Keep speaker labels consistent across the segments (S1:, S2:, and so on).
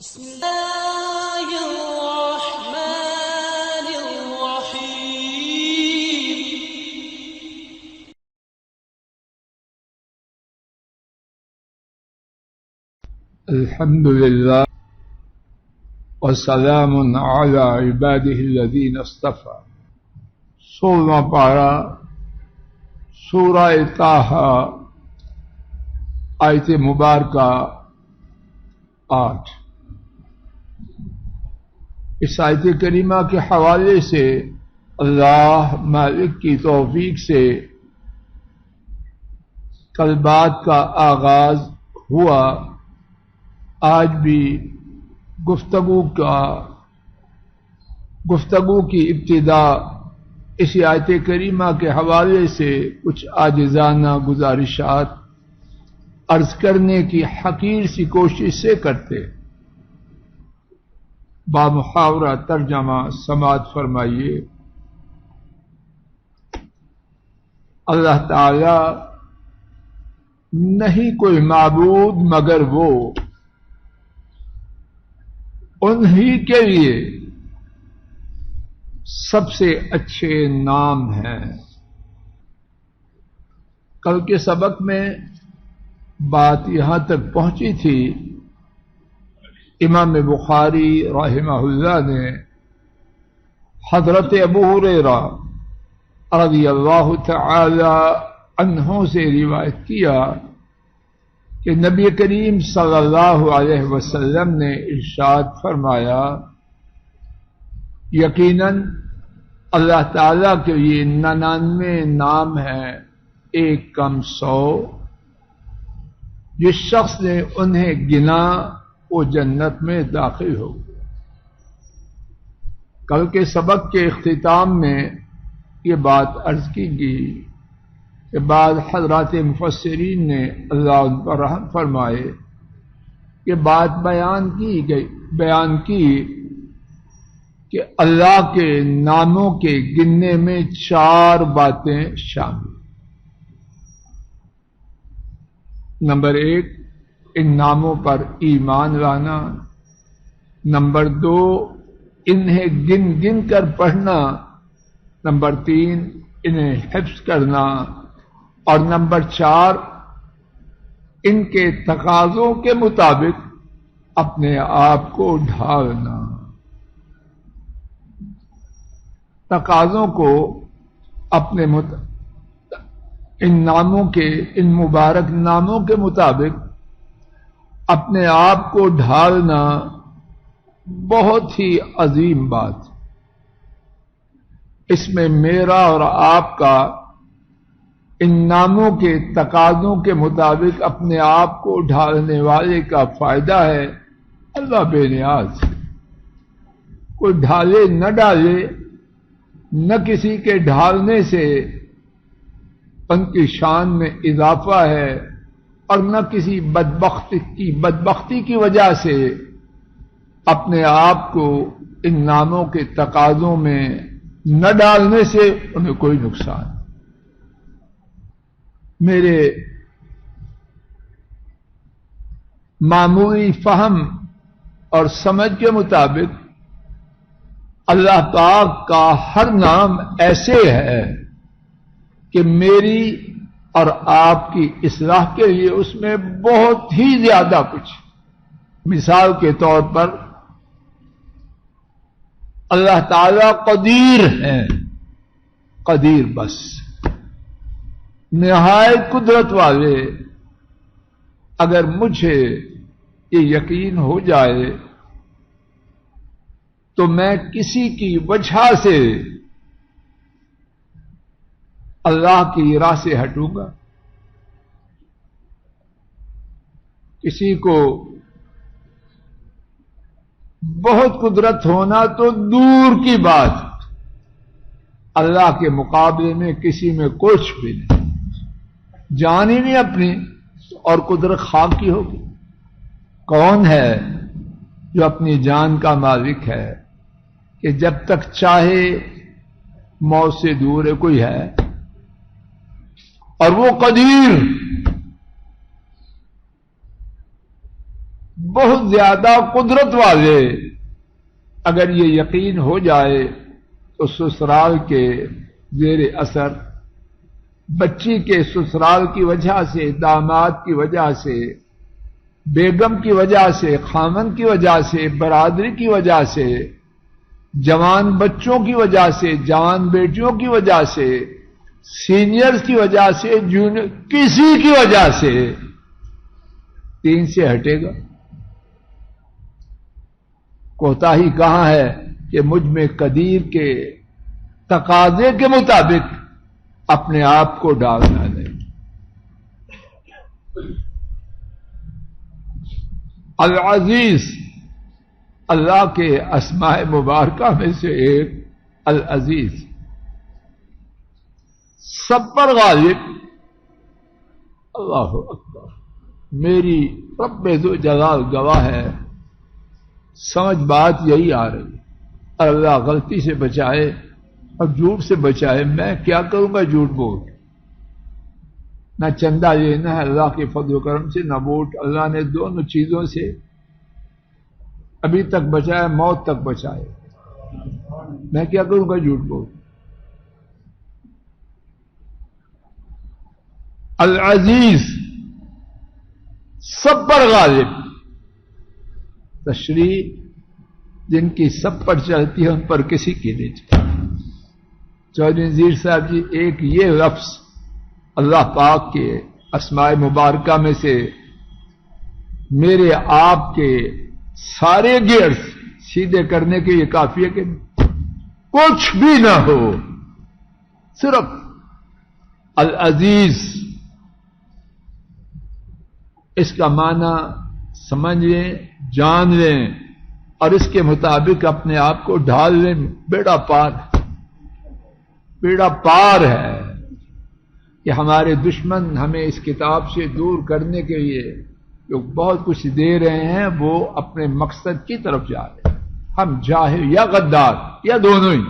S1: بسم الله الرحمن الرحيم.
S2: الحمد لله وسلام على عباده الذين اصطفى. 16واں پارہ سورہ طٰہٰ آیت مبارکہ 8. اس آیت کریمہ کے حوالے سے اللہ مالک کی توفیق سے کل بات کا آغاز ہوا. آج بھی گفتگو کی ابتدا اس آیت کریمہ کے حوالے سے کچھ عاجزانہ گزارشات عرض کرنے کی حقیر سی کوشش سے کرتے. بامحاورہ ترجمہ سماعت فرمائیے. اللہ تعالی نہیں کوئی معبود مگر وہ، انہی کے لیے سب سے اچھے نام ہیں. کل کے سبق میں بات یہاں تک پہنچی تھی. امام بخاری رحمہ اللہ نے حضرت ابو ہریرہ رضی اللہ تعالی عنہ سے روایت کیا کہ نبی کریم صلی اللہ علیہ وسلم نے ارشاد فرمایا، یقیناً اللہ تعالیٰ کے یہ 99 نام ہیں، ایک کم 100. جس شخص نے انہیں گنا وہ جنت میں داخل ہو. کل کے سبق کے اختتام میں یہ بات عرض کی گئی کہ بعض حضرات مفسرین نے اللہ ان پر رحم فرمائے کہ بات بیان کی کہ اللہ کے ناموں کے گننے میں 4 باتیں شامل. نمبر 1 ان ناموں پر ایمان لانا. نمبر 2 انہیں گن گن کر پڑھنا. نمبر 3 انہیں حفظ کرنا. اور نمبر 4 ان کے تقاضوں کے مطابق اپنے آپ کو ڈھالنا. تقاضوں کو اپنے ان مبارک ناموں کے مطابق اپنے آپ کو ڈھالنا بہت ہی عظیم بات. اس میں میرا اور آپ کا ان ناموں کے تقاضوں کے مطابق اپنے آپ کو ڈھالنے والے کا فائدہ ہے. اللہ بے نیاز، کوئی ڈھالے نہ ڈالے، نہ کسی کے ڈھالنے سے ان کی شان میں اضافہ ہے اور نہ کسی بدبختی کی وجہ سے اپنے آپ کو ان ناموں کے تقاضوں میں نہ ڈالنے سے انہیں کوئی نقصان. میرے معمولی فہم اور سمجھ کے مطابق اللہ پاک کا ہر نام ایسے ہے کہ میری اور آپ کی اصلاح کے لیے اس میں بہت ہی زیادہ کچھ. مثال کے طور پر اللہ تعالی قدیر ہیں، قدیر بس، نہایت قدرت والے. اگر مجھے یہ یقین ہو جائے تو میں کسی کی وجہ سے اللہ کی راہ سے ہٹوں گا. کسی کو بہت قدرت ہونا تو دور کی بات، اللہ کے مقابلے میں کسی میں کچھ بھی نہیں، جان ہی نہیں اپنی اور قدرت خاک کی ہوگی. کون ہے جو اپنی جان کا مالک ہے کہ جب تک چاہے موت سے دور ہے؟ کوئی ہے؟ اور وہ قدیر بہت زیادہ قدرت والے، اگر یہ یقین ہو جائے تو سسرال کے زیر اثر، بچی کے سسرال کی وجہ سے، داماد کی وجہ سے، بیگم کی وجہ سے، خامن کی وجہ سے، برادری کی وجہ سے، جوان بچوں کی وجہ سے، جوان بیٹیوں کی وجہ سے، سینئرز کی وجہ سے، جونیئر، کسی کی وجہ سے دین سے ہٹے گا۔ کوتاہی کہاں ہے کہ مجھ میں قدیر کے تقاضے کے مطابق اپنے آپ کو ڈالنا نہیں۔ العزیز اللہ کے اسماء مبارکہ میں سے ایک العزیز، سب پر غالب۔ اللہ اکبر، میری رب ذو جلال گواہ ہے، سمجھ بات یہی آ رہی، اور اللہ غلطی سے بچائے اور جھوٹ سے بچائے۔ میں کیا کروں گا جھوٹ بول؟ نہ چندہ لینا ہے اللہ کے فضل و کرم سے، نہ ووٹ۔ اللہ نے دونوں چیزوں سے ابھی تک بچایا، موت تک بچائے۔ میں کیا کروں گا جھوٹ بول؟ العزیز سب پر غالب، تشریح جن کی سب پر چلتی ہے ان پر کسی کی نہیں چلتی۔ چودھری نذیر صاحب جی، ایک یہ لفظ اللہ پاک کے اسماء مبارکہ میں سے میرے آپ کے سارے گیئرز سیدھے کرنے کے یہ کافی ہے کہ کچھ بھی نہ ہو، صرف العزیز، اس کا معنی سمجھ لیں، جان لیں اور اس کے مطابق اپنے آپ کو ڈھال لیں۔ بیڑا پار، بیڑا پار ہے کہ ہمارے دشمن ہمیں اس کتاب سے دور کرنے کے لیے جو بہت کچھ دے رہے ہیں، وہ اپنے مقصد کی طرف جا رہے ہیں۔ ہم جاہل یا غدار یا دونوں ہی،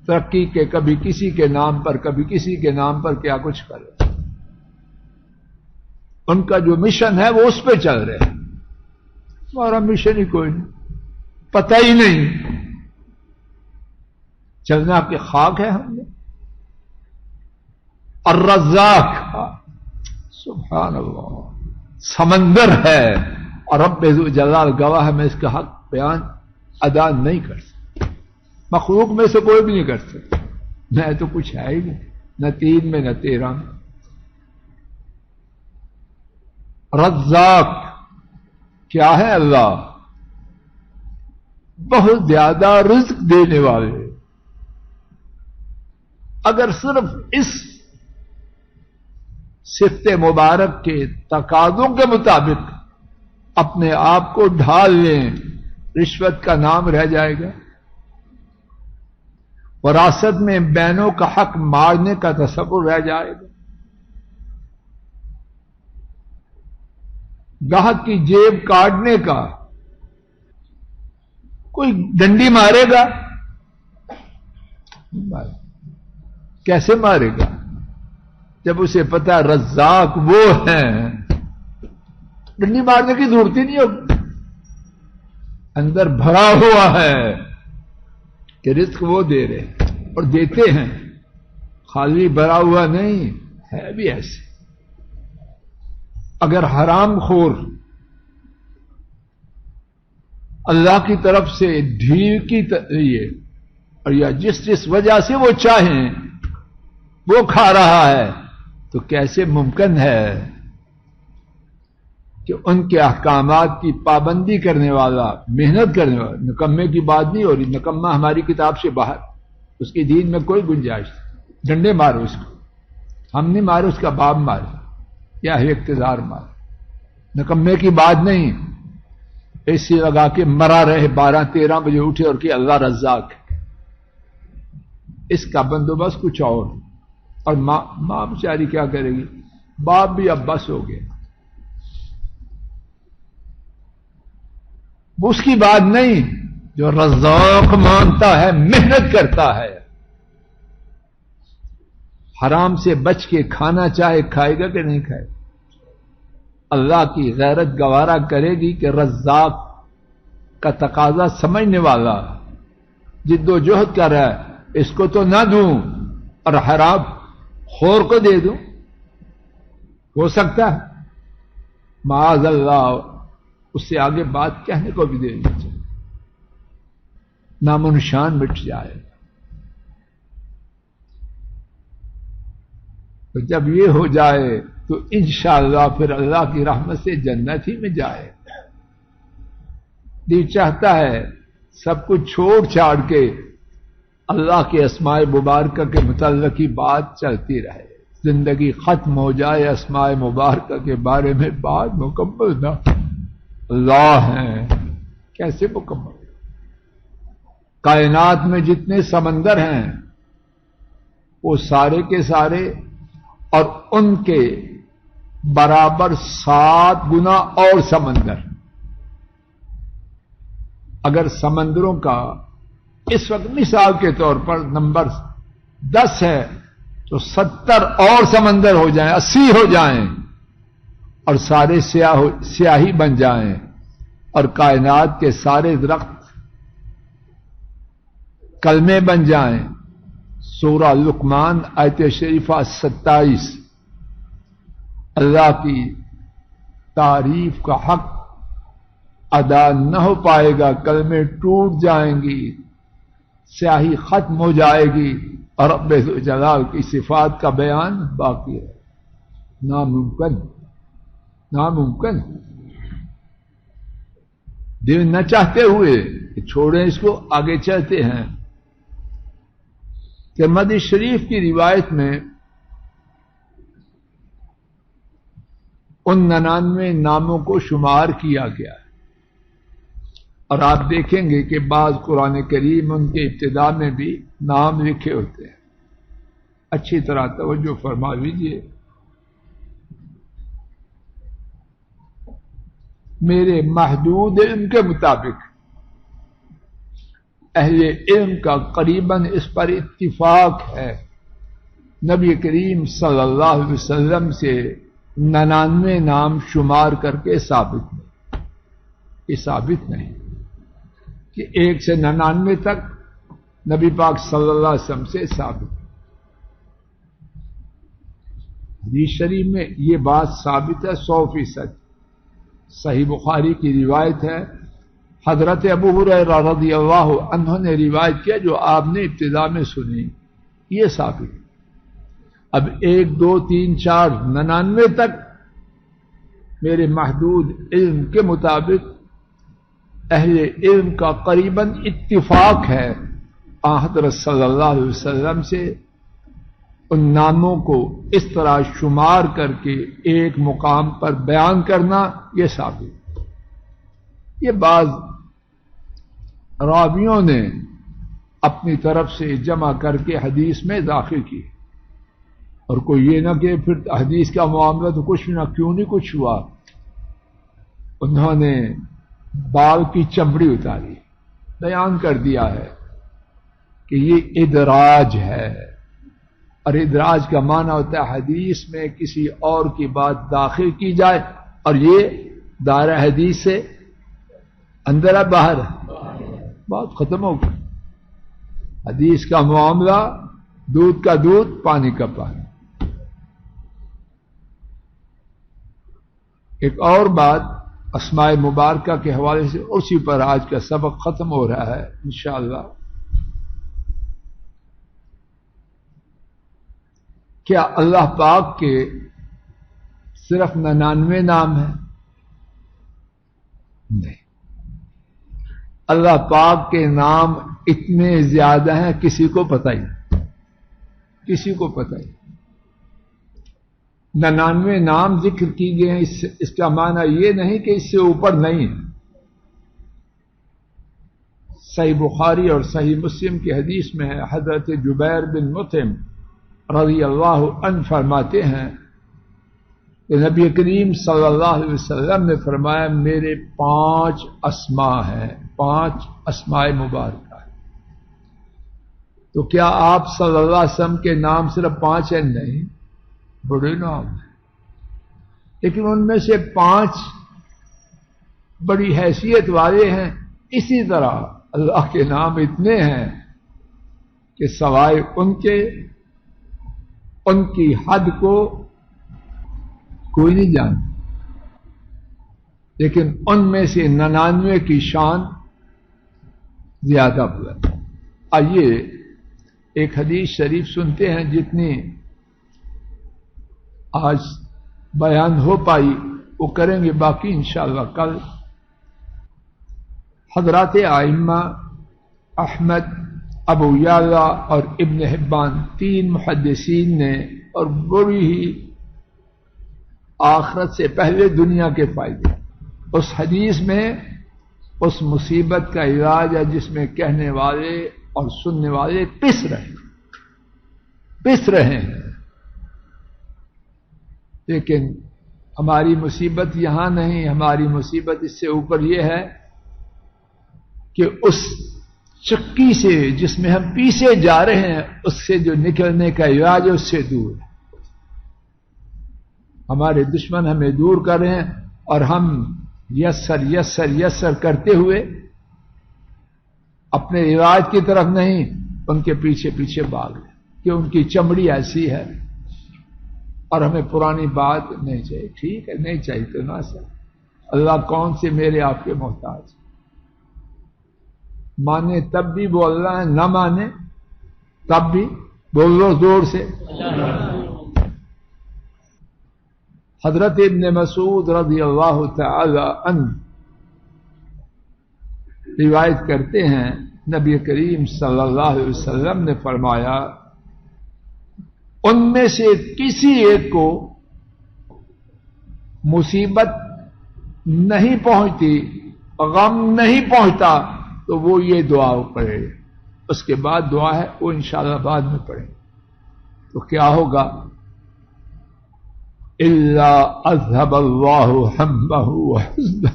S2: ترقی کے کبھی کسی کے نام پر، کبھی کسی کے نام پر کیا کچھ کر رہے ہیں۔ ان کا جو مشن ہے وہ اس پہ چل رہے ہیں، ہمارا مشن ہی کوئی نہیں، پتہ ہی نہیں، چلنا کہ خاک ہے ہم نے۔ الرزاق، سبحان اللہ، سمندر ہے، اور رب ذو جلال گواہ ہے، میں اس کا حق بیان ادا نہیں کر سکتا، مخلوق میں سے کوئی بھی نہیں کر سکتا، میں تو کچھ ہے ہی نہیں، نہ 3 میں نہ 13 میں۔ رزاق کیا ہے؟ اللہ بہت زیادہ رزق دینے والے۔ اگر صرف اس صفت مبارک کے تقاضوں کے مطابق اپنے آپ کو ڈھال لیں، رشوت کا نام رہ جائے گا، وراثت میں بہنوں کا حق مارنے کا تصور رہ جائے گا، گاہک کی جیب کاٹنے کا، کوئی ڈنڈی مارے گا؟ کیسے مارے گا جب اسے پتا رزاق وہ ہیں؟ ڈنڈی مارنے کی ضرورت ہی نہیں ہوگی، اندر بھرا ہوا ہے کہ رزق وہ دے رہے ہیں اور دیتے ہیں، خالی بھرا ہوا نہیں ہے بھی ایسے۔ اگر حرام خور اللہ کی طرف سے ڈھیل کی لیے اور یا جس وجہ سے وہ چاہیں وہ کھا رہا ہے، تو کیسے ممکن ہے کہ ان کے احکامات کی پابندی کرنے والا، محنت کرنے والا، نکمے کی بات نہیں ہو رہی، نکمہ ہماری کتاب سے باہر، اس کی دین میں کوئی گنجائش نہیں، ڈنڈے مارو اس کو، ہم نہیں مارے، اس کا باپ مارے یا اقتدار مارے، نکمے کی بات نہیں، اے سی لگا کے مرا رہے، 12-13 بجے اٹھے اور کہ اللہ رزاق، اس کا بندوبست کچھ اور ماں بیچاری کیا کرے گی؟ باپ بھی اب بس ہو گئے، اس کی بات نہیں، جو رزاق مانتا ہے، محنت کرتا ہے، حرام سے بچ کے کھانا چاہے کھائے گا کہ نہیں کھائے گا؟ اللہ کی غیرت گوارا کرے گی کہ رزاق کا تقاضا سمجھنے والا جد و جہد کر رہا ہے، اس کو تو نہ دوں اور حرام خور کو دے دوں، ہو سکتا ہے؟ معاذ اللہ، اس سے آگے بات کہنے کو بھی دے دیجیے، نام و نشان مٹ جائے۔ تو جب یہ ہو جائے تو انشاءاللہ پھر اللہ کی رحمت سے جنت ہی میں جائے۔ دل چاہتا ہے سب کچھ چھوڑ چھاڑ کے اللہ کے اسماء مبارکہ کے متعلق ہی بات چلتی رہے، زندگی ختم ہو جائے اسماء مبارکہ کے بارے میں بات مکمل نہ۔ اللہ ہیں کیسے مکمل؟ کائنات میں جتنے سمندر ہیں وہ سارے کے سارے اور ان کے برابر 7 گنا اور سمندر، اگر سمندروں کا اس وقت مثال کے طور پر نمبر 10 ہے تو 70 اور سمندر ہو جائیں، 80 ہو جائیں اور سارے سیاہی بن جائیں اور کائنات کے سارے درخت کلمے بن جائیں۔ سورہ لقمان آیت شریفہ 27، اللہ کی تعریف کا حق ادا نہ ہو پائے گا، کلمے ٹوٹ جائیں گی، سیاہی ختم ہو جائے گی اور رب جلال کی صفات کا بیان باقی ہے۔ ناممکن، ناممکن، دل نہ چاہتے ہوئے کہ چھوڑیں اس کو، آگے چلتے ہیں۔ ترمذی شریف کی روایت میں ان 99 ناموں کو شمار کیا گیا ہے، اور آپ دیکھیں گے کہ بعض قرآن کریم ان کے ابتدا میں بھی نام لکھے ہوتے ہیں۔ اچھی طرح توجہ فرما لیجیے۔ میرے محدود علم کے مطابق اہل علم کا قریباً اس پر اتفاق ہے، نبی کریم صلی اللہ علیہ وسلم سے 99 نام شمار کر کے ثابت نہیں، یہ ثابت نہیں کہ 1 سے 99 تک نبی پاک صلی اللہ علیہ وسلم سے ثابت۔ حدیث شریف میں یہ بات ثابت ہے 100%۔ صحیح بخاری کی روایت ہے، حضرت ابو ہریرہ رضی اللہ عنہ نے روایت کیا جو آپ نے ابتدا میں سنی، یہ ثابت۔ اب 1 2 3 4 99 تک میرے محدود علم کے مطابق اہل علم کا قریباً اتفاق ہے، حضرت صلی اللہ علیہ وسلم سے ان ناموں کو اس طرح شمار کر کے ایک مقام پر بیان کرنا یہ ثابت۔ یہ بعض راویوں نے اپنی طرف سے جمع کر کے حدیث میں داخل کی، اور کوئی یہ نہ کہ پھر حدیث کا معاملہ تو کچھ نہ، کیوں نہیں کچھ ہوا، انہوں نے بال کی چمڑی اتاری، بیان کر دیا ہے کہ یہ ادراج ہے، اور ادراج کا معنی ہوتا ہے حدیث میں کسی اور کی بات داخل کی جائے اور یہ دائرہ حدیث سے اندر ہے باہر ہے، بات ختم ہو گئی۔ حدیث کا معاملہ دودھ کا دودھ پانی کا پانی۔ ایک اور بات اسماء مبارکہ کے حوالے سے، اسی پر آج کا سبق ختم ہو رہا ہے انشاءاللہ۔ کیا اللہ پاک کے صرف 99 نام ہیں؟ نہیں، اللہ پاک کے نام اتنے زیادہ ہیں کسی کو پتہ ہی نہیں، کسی کو پتہ ہی نہیں۔ 99 نام ذکر کی گئے ہیں، اس کا معنی یہ نہیں کہ اس سے اوپر نہیں۔ صحیح بخاری اور صحیح مسلم کی حدیث میں ہے، حضرت جبیر بن مطعم رضی اللہ عنہ فرماتے ہیں کہ نبی کریم صلی اللہ علیہ وسلم نے فرمایا میرے 5 اسماء ہیں، 5 اسماء مبارکہ ہیں۔ تو کیا آپ صلی اللہ علیہ وسلم کے نام صرف 5 ہیں؟ نہیں، بڑے نام ہیں۔ لیکن ان میں سے 5 بڑی حیثیت والے ہیں. اسی طرح اللہ کے نام اتنے ہیں کہ سوائے ان کے ان کی حد کو کوئی نہیں جانتا. لیکن ان میں سے 99 کی شان زیادہ بلند. آئیے ایک حدیث شریف سنتے ہیں جتنی آج بیان ہو پائی وہ کریں گے، باقی انشاءاللہ کل. حضرات ائمہ احمد، ابو یعلا اور ابن حبان 3 محدثین نے اور بڑی ہی آخرت سے پہلے دنیا کے فائدے اس حدیث میں اس مصیبت کا علاج ہے جس میں کہنے والے اور سننے والے پس رہے ہیں. لیکن ہماری مصیبت یہاں نہیں، ہماری مصیبت اس سے اوپر یہ ہے کہ اس چکی سے جس میں ہم پیسے جا رہے ہیں اس سے جو نکلنے کا علاج ہے اس سے دور ہے. ہمارے دشمن ہمیں دور کر رہے ہیں اور ہم یسر کرتے ہوئے اپنے علاج کی طرف نہیں ان کے پیچھے پیچھے بھاگ رہے کہ ان کی چمڑی ایسی ہے اور ہمیں پرانی بات نہیں چاہیے. ٹھیک ہے، نہیں چاہیے تو نہ سر. اللہ کون سے میرے آپ کے محتاج. مانے تب بھی بول رہا ہے، نہ مانے تب بھی بول لو زور سے. حضرت ابن مسعود رضی اللہ تعالی عنہ روایت کرتے ہیں نبی کریم صلی اللہ علیہ وسلم نے فرمایا ان میں سے کسی ایک کو مصیبت نہیں پہنچتی، غم نہیں پہنچتا تو وہ یہ دعا پڑھے. اس کے بعد دعا ہے وہ انشاءاللہ بعد میں پڑھیں. تو کیا ہوگا؟ الا اذهب الله همه وحزنه.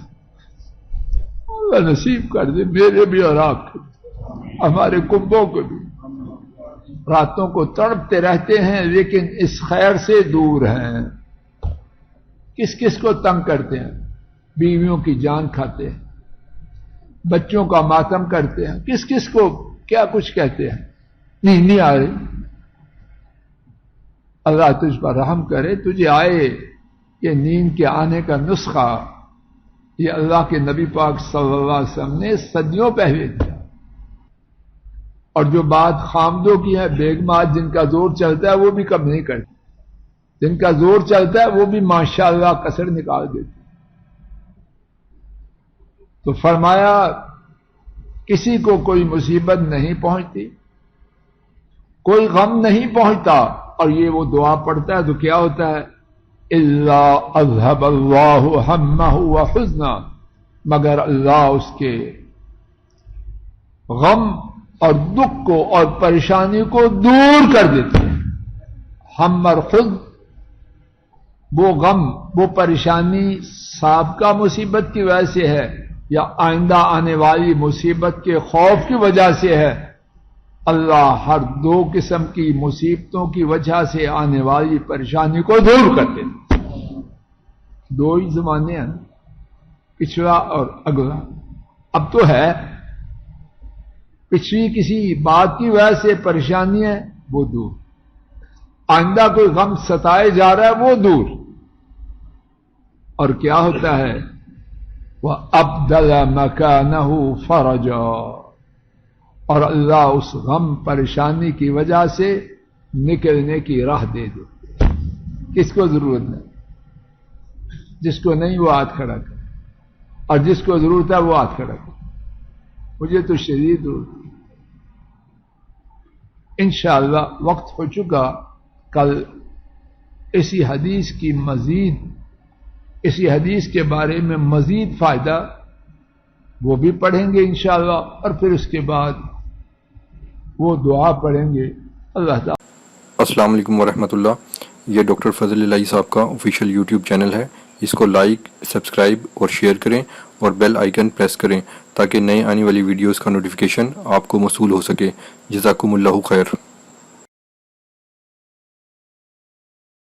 S2: اللہ نصیب کر دے میرے بھی اور آپ کے، ہمارے کنبوں کو بھی. راتوں کو تڑپتے رہتے ہیں لیکن اس خیر سے دور ہیں. کس کس کو تنگ کرتے ہیں؟ بیویوں کی جان کھاتے ہیں، بچوں کا ماتم کرتے ہیں، کس کس کو کیا کچھ کہتے ہیں. نہیں آ رہی. اللہ تجھ پر رحم کرے، تجھے آئے. یہ نیند کے آنے کا نسخہ یہ اللہ کے نبی پاک صلی اللہ علیہ وسلم نے صدیوں پہلے دیا. اور جو بات خامدوں کی ہے، بیگمات جن کا زور چلتا ہے وہ بھی کم نہیں کرتی، جن کا زور چلتا ہے وہ بھی ماشاءاللہ کسر نکال دیتی. تو فرمایا کسی کو کوئی مصیبت نہیں پہنچتی، کوئی غم نہیں پہنچتا، اور یہ وہ دعا پڑھتا ہے تو کیا ہوتا ہے؟ الا اذهب الله همه وحزنه. مگر اللہ اس کے غم اور دکھ کو اور پریشانی کو دور کر دیتے ہیں. ہم اور خود وہ غم وہ پریشانی سابقہ مصیبت کی وجہ سے ہے یا آئندہ آنے والی مصیبت کے خوف کی وجہ سے ہے. اللہ ہر 2 قسم کی مصیبتوں کی وجہ سے آنے والی پریشانی کو دور کر دیتے. 2 ہی زمانے ہیں، پچھلا اور اگلا. اب تو ہے پچھلی کسی بات کی وجہ سے پریشانی ہے وہ دور، آئندہ کوئی غم ستائے جا رہا ہے وہ دور. اور کیا ہوتا ہے؟ وَأَبْدَلَ مَكَانَهُ فَرَجًا. اور اللہ اس غم پریشانی کی وجہ سے نکلنے کی راہ دے دیتے. کس کو ضرورت نہیں؟ جس کو نہیں وہ ہاتھ کھڑا کر، اور جس کو ضرورت ہے وہ ہاتھ کھڑا کر. مجھے تو شدید ضرورت ہے. انشاءاللہ وقت ہو چکا. کل اسی حدیث کے بارے میں مزید فائدہ وہ بھی پڑھیں گے انشاءاللہ، اور پھر اس کے بعد وہ دعا پڑھیں گے. اللہ تعالیٰ.
S3: السلام علیکم ورحمۃ اللہ. یہ ڈاکٹر فضل الہی صاحب کا آفیشیل یوٹیوب چینل ہے. اس کو لائک، سبسکرائب اور شیئر کریں اور بیل آئیکن پریس کریں تاکہ نئے آنے والی ویڈیوز کا نوٹیفیکیشن آپ کو موصول ہو سکے. جزاکم اللہ خیر.